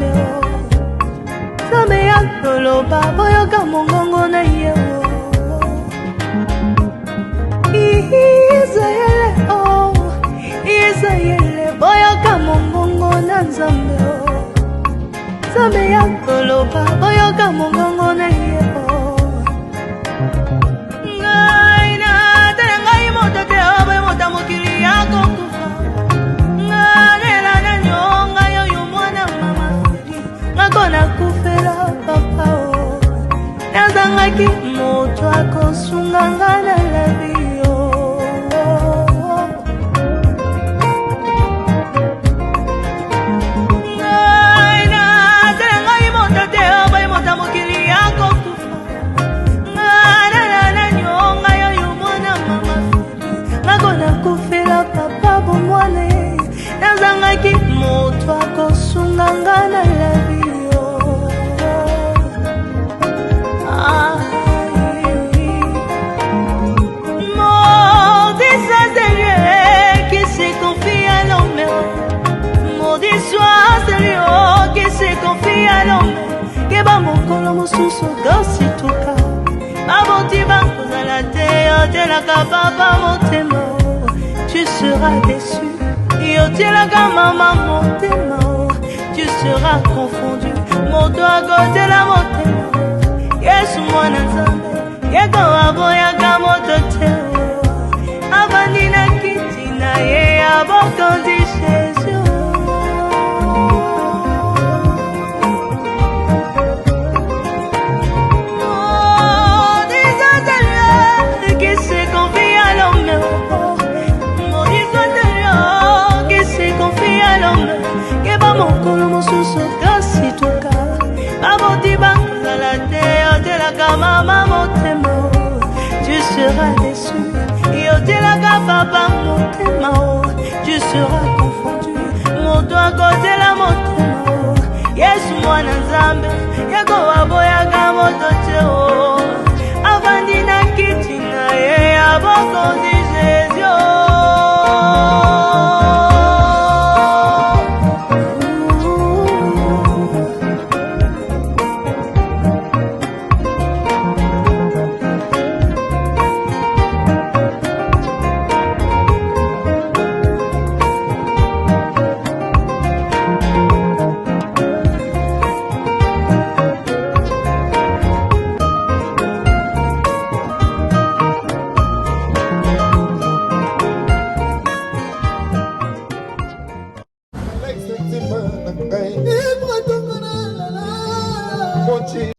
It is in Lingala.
Nzambe Nzambe ya koloba boyoka mongongo na ye Israele Israele boyoka mongongo na Nzambe Nzambe ya koloba boyoka mongongo na ye Ngai na tele ngai moto te obe mota mokili ya kokufa Ngalela na nyonga yo mwana mama Ngakona kufela papa Nazangaki moto akosunganga na labi Nazangaki moto akosunganga na labi Maudit soit celui qui se confie à l'homme Maudit soit celui qui se confie à l'homme Keba mokolo mosusu dosituka Baboti bakozala te otelaka papa motema Tu seras déçu Yotelaka mama motema Tu seras confondu Moto akotela motema Yesu mwana Nzambe Yeko aboyaka moto te Avandi na kiti na ye abokondi Jésus Mokolo mosusu kasituka Baboti bakozala te otelaka mama motema Tu seras déçu Yotelaka papa motema Tu seras confondu Moto akotela motema Yesu mwana Nzambe Yako waboyaka moto te Avandi na kiti na ye abokondi Jésus Monchi